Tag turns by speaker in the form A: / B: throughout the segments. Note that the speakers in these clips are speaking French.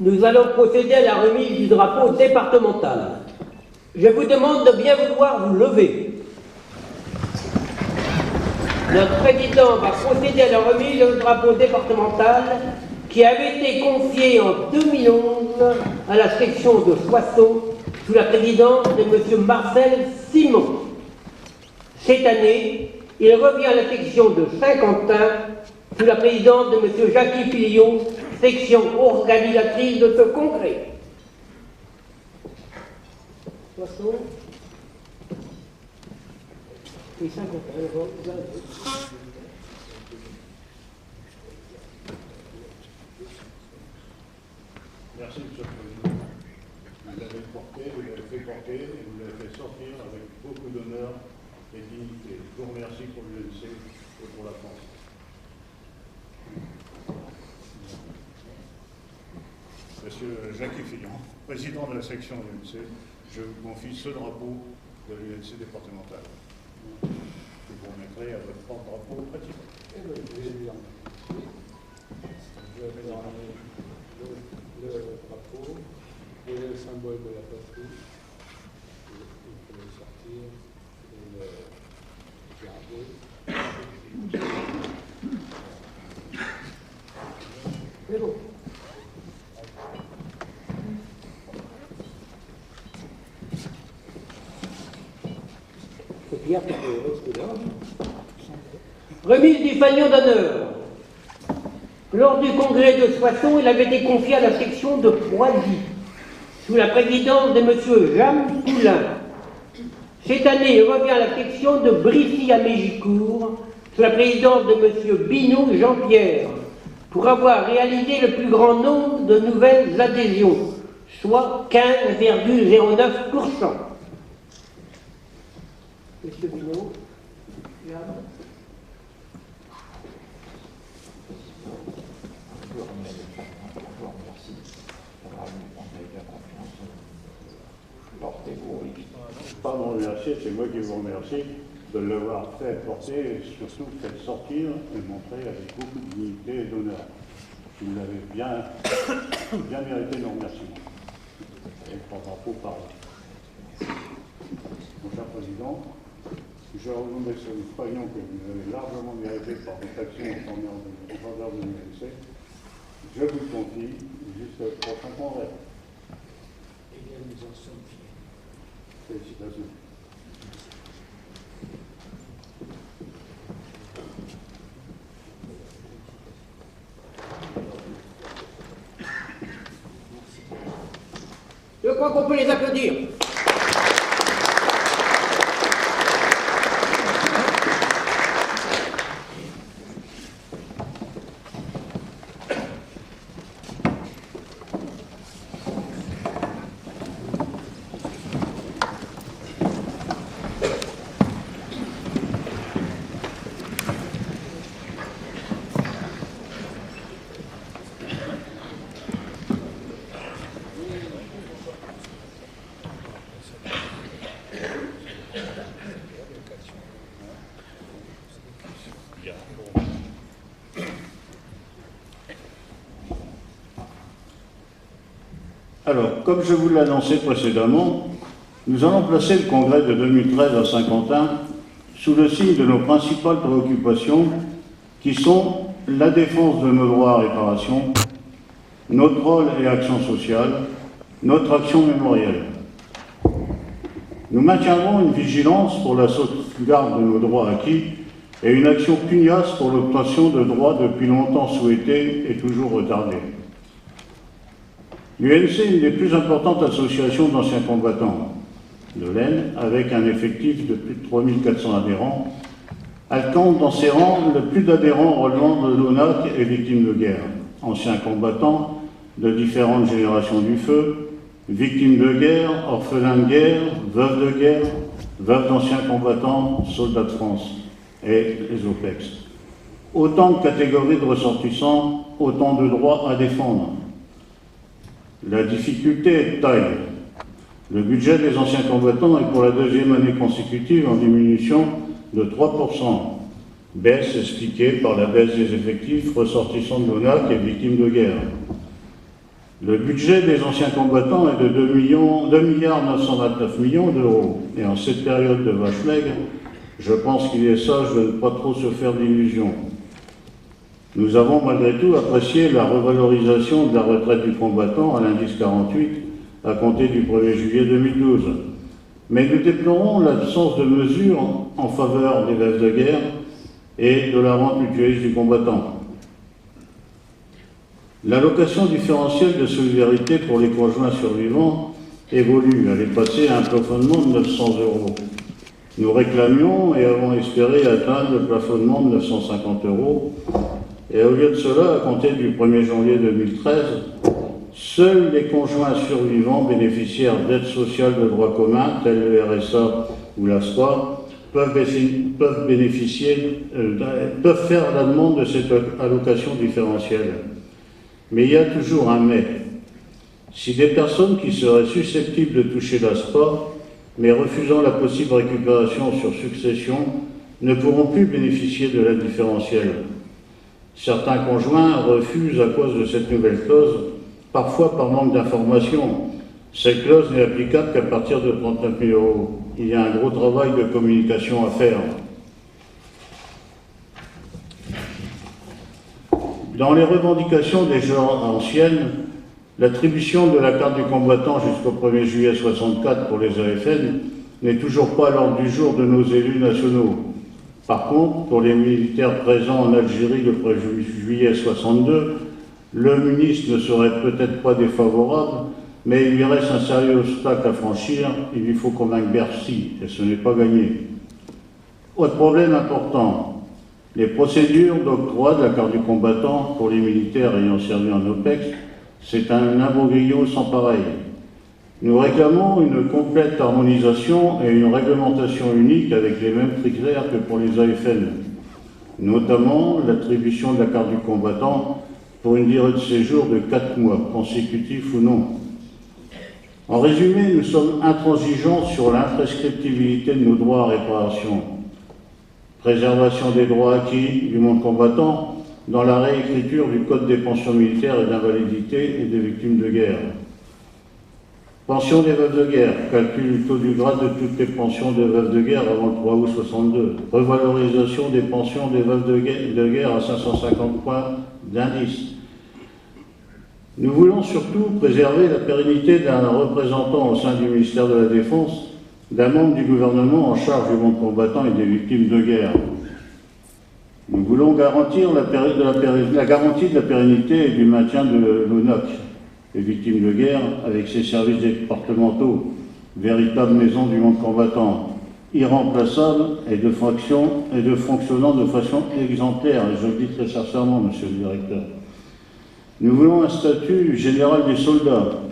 A: Nous allons procéder à la remise du drapeau départemental. Je vous demande de bien vouloir vous lever. Notre président va procéder à la remise du drapeau départemental qui avait été confié en 2011 à la section de Soissons sous la présidence de M. Marcel Simon. Cette année, il revient à la section de Saint-Quentin sous la présidence de M. Jacques Fillon, section organisatrice de ce congrès. Soissons et Saint-Quentin.
B: Merci, M. le Président. Vous l'avez porté, vous l'avez fait porter et vous l'avez fait sortir avec beaucoup d'honneur et dignité. Je vous remercie pour l'UNC et pour la France. Monsieur Jacques Fillon, président de la section de l'UNC, je vous confie ce drapeau de l'UNC départementale. Je vous remettrai à votre porte-drapeau principal.
C: Le drapeau et le symbole de la patrie. Il faut le sortir et le garder.
A: C'est bon. Remise du fanion d'honneur. Lors du congrès de Soissons, il avait été confié à la section de Poisy, sous la présidence de M. Jean Poulain. Cette année, il revient à la section de Brissy à Mégicourt, sous la présidence de M. Binou Jean-Pierre, pour avoir réalisé le plus grand nombre de nouvelles adhésions, soit 15,09%. Monsieur Binou,
B: Pas me remercier, c'est moi qui vous remercie de l'avoir fait porter et surtout fait sortir et montrer avec beaucoup de dignité et d'honneur. Vous l'avez bien mérité nos remerciements. Et pour drapeau parle. Mon cher Président, je remets ce fanion que vous avez largement mérité par votre action en faveur de l'UNC. Je vous le confie jusqu'au prochain congrès.
C: Eh bien, nous en sommes fiers.
B: Félicitations.
A: je crois qu'on peut les applaudir.
B: Alors, comme je vous l'ai annoncé précédemment, nous allons placer le congrès de 2013 à Saint-Quentin sous le signe de nos principales préoccupations qui sont la défense de nos droits à réparation, notre rôle et action sociale, notre action mémorielle. Nous maintiendrons une vigilance pour la sauvegarde de nos droits acquis et une action pugnace pour l'obtention de droits depuis longtemps souhaités et toujours retardés. L'UNC est une des plus importantes associations d'anciens combattants de l'Aisne, avec un effectif de plus de 3400 adhérents. Elle compte dans ses rangs le plus d'adhérents relevant de l'ONAC et victimes de guerre, anciens combattants de différentes générations du feu, victimes de guerre, orphelins de guerre, veuves d'anciens combattants, soldats de France et les OPEX. Autant de catégories de ressortissants, autant de droits à défendre. La difficulté est de taille. Le budget des anciens combattants est pour la deuxième année consécutive en diminution de 3%. Baisse expliquée par la baisse des effectifs ressortissants de l'ONAC et victimes de guerre. Le budget des anciens combattants est de 2,929 millions d'euros. Et en cette période de vache maigre, je pense qu'il est sage de ne pas trop se faire d'illusions. Nous avons malgré tout apprécié la revalorisation de la retraite du combattant à l'indice 48 à compter du 1er juillet 2012. Mais nous déplorons l'absence de mesures en faveur des veuves de guerre et de la rente mutualiste du combattant. L'allocation différentielle de solidarité pour les conjoints survivants évolue. Elle est passée à un plafonnement de 900 euros. Nous réclamions et avons espéré atteindre le plafonnement de 950 euros. Et au lieu de cela, à compter du 1er janvier 2013, seuls les conjoints survivants bénéficiaires d'aides sociales de droit commun, telles le RSA ou l'ASPA, peuvent faire la demande de cette allocation différentielle. Mais il y a toujours un mais. Si des personnes qui seraient susceptibles de toucher l'ASPA, mais refusant la possible récupération sur succession, ne pourront plus bénéficier de l'aide différentielle. Certains conjoints refusent à cause de cette nouvelle clause, parfois par manque d'information. Cette clause n'est applicable qu'à partir de 39 000 euros. Il y a un gros travail de communication à faire. Dans les revendications déjà anciennes, l'attribution de la carte du combattant jusqu'au 1er juillet 64 pour les AFN n'est toujours pas à l'ordre du jour de nos élus nationaux. Par contre, pour les militaires présents en Algérie le 1er juillet 62, le ministre ne serait peut-être pas défavorable, mais il lui reste un sérieux obstacle à franchir. Il lui faut convaincre Bercy, et ce n'est pas gagné. Autre problème important. Les procédures d'octroi de la carte du combattant pour les militaires ayant servi en OPEX, c'est un imbroglio sans pareil. Nous réclamons une complète harmonisation et une réglementation unique avec les mêmes critères que pour les AFN, notamment l'attribution de la carte du combattant pour une durée de séjour de 4 mois, consécutifs ou non. En résumé, nous sommes intransigeants sur l'imprescriptibilité de nos droits à réparation. Préservation des droits acquis du monde combattant dans la réécriture du Code des pensions militaires et d'invalidité et des victimes de guerre. Pension des veuves de guerre, calcul du taux du grade de toutes les pensions des veuves de guerre avant le 3 août 62. Revalorisation des pensions des veuves de guerre à 550 points d'indice. Nous voulons surtout préserver la pérennité d'un représentant au sein du ministère de la Défense, d'un membre du gouvernement en charge du monde combattant et des victimes de guerre. Nous voulons garantir la garantie de la pérennité et du maintien de l'ONAC, les victimes de guerre, avec ses services départementaux, véritable maison du monde combattant, irremplaçable et fonctionnant de façon exemplaire, et je le dis très sincèrement, monsieur le directeur. Nous voulons un statut général des soldats,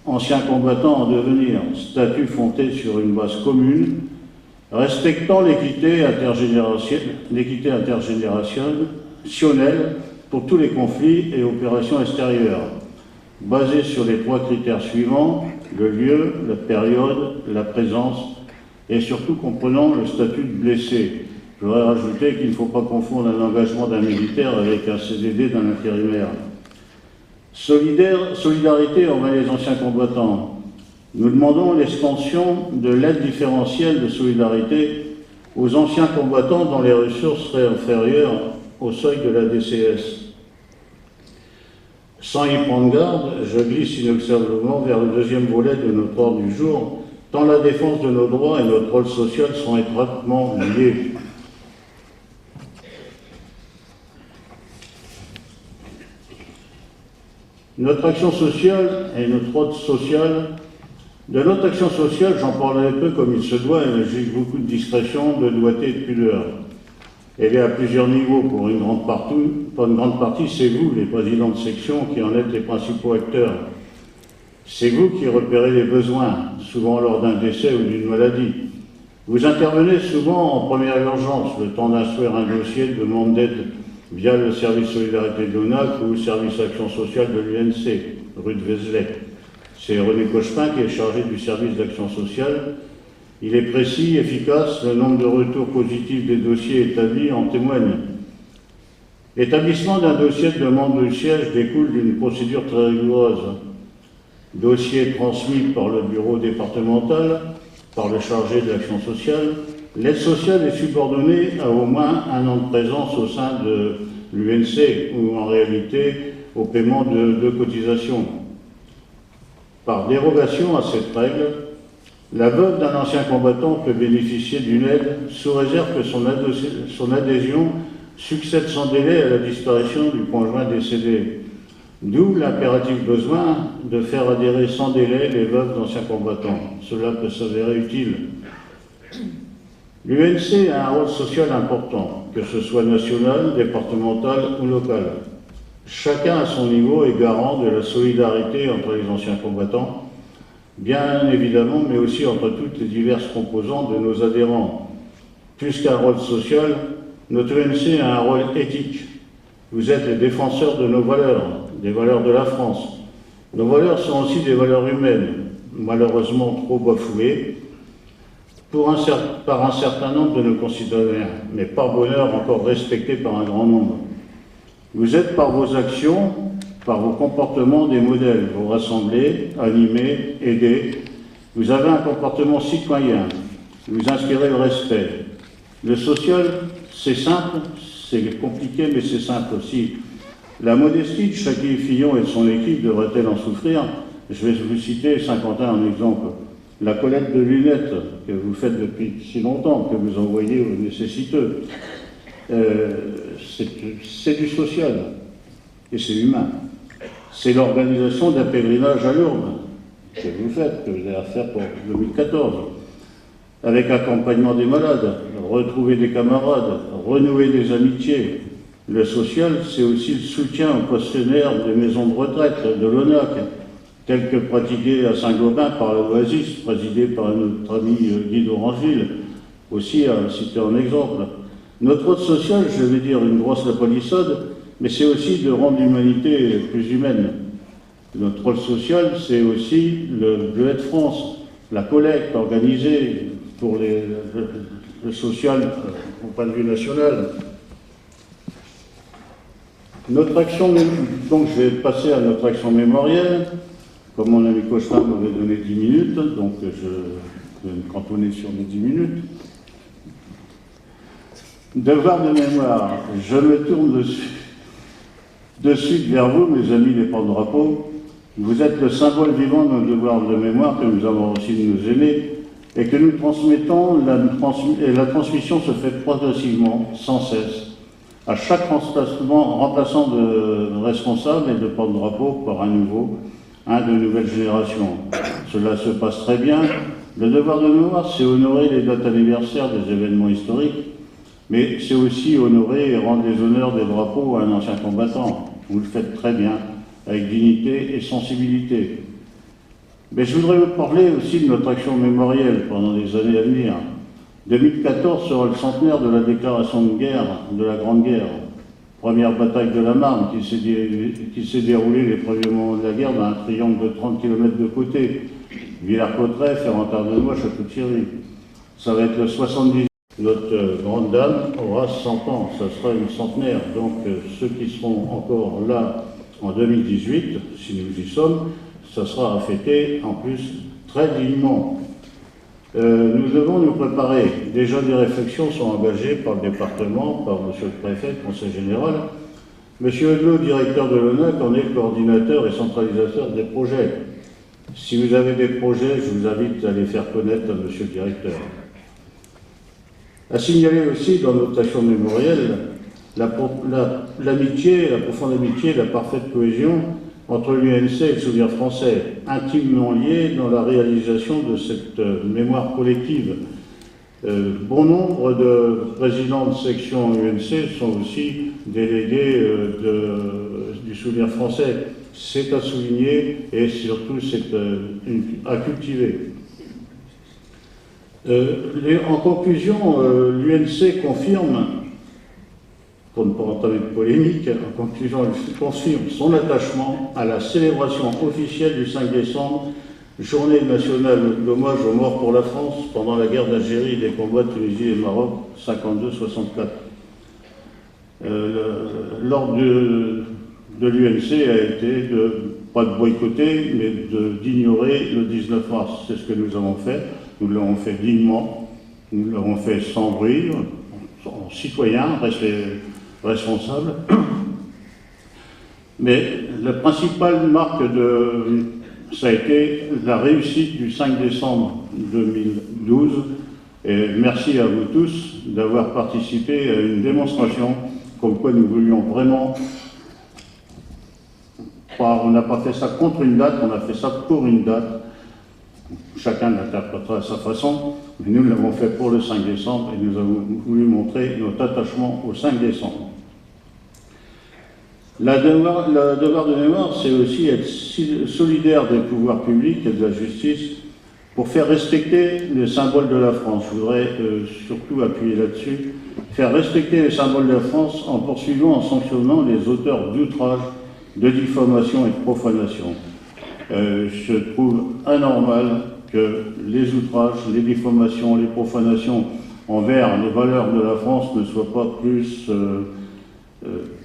B: anciens combattants en devenir, statut fondé sur une base commune, respectant l'équité intergénérationnelle pour tous les conflits et opérations extérieures, basé sur les 3 critères suivants, le lieu, la période, la présence, et surtout comprenant le statut de blessé. Je voudrais rajouter qu'il ne faut pas confondre un engagement d'un militaire avec un CDD d'un intérimaire. Solidarité envers les anciens combattants. Nous demandons l'extension de l'aide différentielle de solidarité aux anciens combattants dont les ressources seraient inférieures au seuil de la DCS. Sans y prendre garde, je glisse inexorablement vers le deuxième volet de notre ordre du jour, tant la défense de nos droits et notre rôle social sont étroitement liés. Notre action sociale et notre ordre social. De notre action sociale, j'en parlerai peu comme il se doit, et j'ai beaucoup de discrétion, de doigté et de pudeur. Elle est à plusieurs niveaux. Pour une grande partie, c'est vous, les présidents de section, qui en êtes les principaux acteurs. C'est vous qui repérez les besoins, souvent lors d'un décès ou d'une maladie. Vous intervenez souvent en première urgence, le temps d'instruire un dossier de demande d'aide via le service solidarité de l'ONAC ou le service action sociale de l'UNC, rue de Vézelay. C'est René Cochepin qui est chargé du service d'action sociale. Il est précis, efficace, le nombre de retours positifs des dossiers établis en témoigne. L'établissement d'un dossier de demande de siège découle d'une procédure très rigoureuse. Dossier transmis par le bureau départemental, par le chargé de l'action sociale. L'aide sociale est subordonnée à au moins un an de présence au sein de l'UNC, ou en réalité au paiement de cotisations. Par dérogation à cette règle, la veuve d'un ancien combattant peut bénéficier d'une aide sous réserve que son adhésion succède sans délai à la disparition du conjoint décédé. D'où l'impératif besoin de faire adhérer sans délai les veuves d'anciens combattants. Cela peut s'avérer utile. L'UNC a un rôle social important, que ce soit national, départemental ou local. Chacun à son niveau est garant de la solidarité entre les anciens combattants, bien évidemment, mais aussi entre toutes les diverses composantes de nos adhérents. Plus qu'un rôle social, notre UNC a un rôle éthique. Vous êtes les défenseurs de nos valeurs, des valeurs de la France. Nos valeurs sont aussi des valeurs humaines, malheureusement trop bafouées par un certain nombre de nos concitoyens, mais par bonheur encore respectées par un grand nombre. Vous êtes par vos actions, par vos comportements des modèles. Vous rassemblez, animez, aidez. Vous avez un comportement citoyen. Vous inspirez le respect. Le social, c'est simple, c'est compliqué, mais c'est simple aussi. La modestie de Chaki Fillon et de son équipe devrait-elle en souffrir? Je vais vous citer Saint-Quentin en exemple. La collecte de lunettes que vous faites depuis si longtemps, que vous envoyez aux nécessiteux, c'est du social et c'est humain. C'est l'organisation d'un pèlerinage à Lourdes que vous faites, que vous allez faire pour 2014, avec accompagnement des malades, retrouver des camarades, renouer des amitiés. Le social, c'est aussi le soutien aux pensionnaires des maisons de retraite de l'ONAC, tel que pratiqué à Saint-Gobain par la l'Oasis, présidé par notre ami Guy d'Orangeville, aussi à citer en exemple. Notre rôle social, je vais dire une grosse la palissade, mais c'est aussi de rendre l'humanité plus humaine. Notre rôle social, c'est aussi le Bleuet de France, la collecte organisée pour le social au point de vue national. Notre action, donc je vais passer à notre action mémorielle. Comme mon ami Cochin m'avait donné 10 minutes, donc je vais me cantonner sur mes 10 minutes. Devoir de mémoire, je me tourne de suite vers vous, mes amis les porte-drapeaux. Vous êtes le symbole vivant de nos devoirs de mémoire que nous avons reçus de nos aînés et que nous transmettons, et la transmission se fait progressivement, sans cesse, à chaque remplaçant de responsable et de porte-drapeau par un nouveau, de nouvelles générations. Cela se passe très bien. Le devoir de mémoire, c'est honorer les dates anniversaires des événements historiques, mais c'est aussi honorer et rendre les honneurs des drapeaux à un ancien combattant. Vous le faites très bien, avec dignité et sensibilité. Mais je voudrais vous parler aussi de notre action mémorielle pendant les années à venir. 2014 sera le centenaire de la déclaration de guerre, de la Grande Guerre. Première bataille de la Marne qui s'est déroulée les premiers moments de la guerre dans un triangle de 30 km de côté. Villers-Cotterêts, Ferrand-Tardenois, Château-Thierry. Ça va être le 70. Notre grande dame aura 100 ans, ça sera une centenaire. Donc ceux qui seront encore là en 2018, si nous y sommes, ça sera à fêter en plus très dignement. Nous devons nous préparer. Déjà des réflexions sont engagées par le département, par M. le préfet, le conseil général. M. Hudelot, directeur de l'ONAC, en est le coordinateur et centralisateur des projets. Si vous avez des projets, je vous invite à les faire connaître à M. le directeur. À signaler aussi dans notre action mémorielle l'amitié, la profonde amitié, la parfaite cohésion entre l'UNC et le Souvenir français, intimement liés dans la réalisation de cette mémoire collective. Bon nombre de présidents de section UNC sont aussi délégués du Souvenir français. C'est à souligner et surtout c'est à cultiver. En conclusion, l'UNC confirme, pour ne pas entamer de polémique, en conclusion, elle confirme son attachement à la célébration officielle du 5 décembre, journée nationale d'hommage aux morts pour la France pendant la guerre d'Algérie et des combats de Tunisie et Maroc 52-64. L'ordre de l'UNC a été de pas de boycotter, mais d'ignorer le 19 mars. C'est ce que nous avons fait. Nous l'avons fait dignement, nous l'avons fait sans bruit, en citoyen, responsable. Mais la principale marque ça a été la réussite du 5 décembre 2012. Et merci à vous tous d'avoir participé à une démonstration comme quoi nous voulions vraiment. On n'a pas fait ça contre une date, on a fait ça pour une date. Chacun l'interprétera à sa façon, mais nous l'avons fait pour le 5 décembre et nous avons voulu montrer notre attachement au 5 décembre. Le devoir de mémoire, c'est aussi être solidaire des pouvoirs publics et de la justice pour faire respecter les symboles de la France. Je voudrais surtout appuyer là-dessus, faire respecter les symboles de la France en poursuivant, en sanctionnant les auteurs d'outrage, de diffamation et de profanation. Je trouve anormal que les outrages, les diffamations, les profanations envers les valeurs de la France ne soient pas plus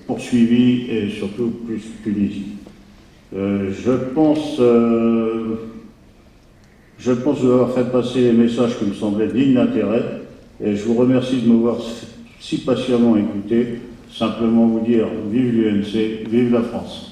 B: poursuivis et surtout plus punis. Je pense avoir fait passer les messages qui me semblaient dignes d'intérêt et je vous remercie de m'avoir si patiemment écouté. Simplement vous dire vive l'UNC, vive la France.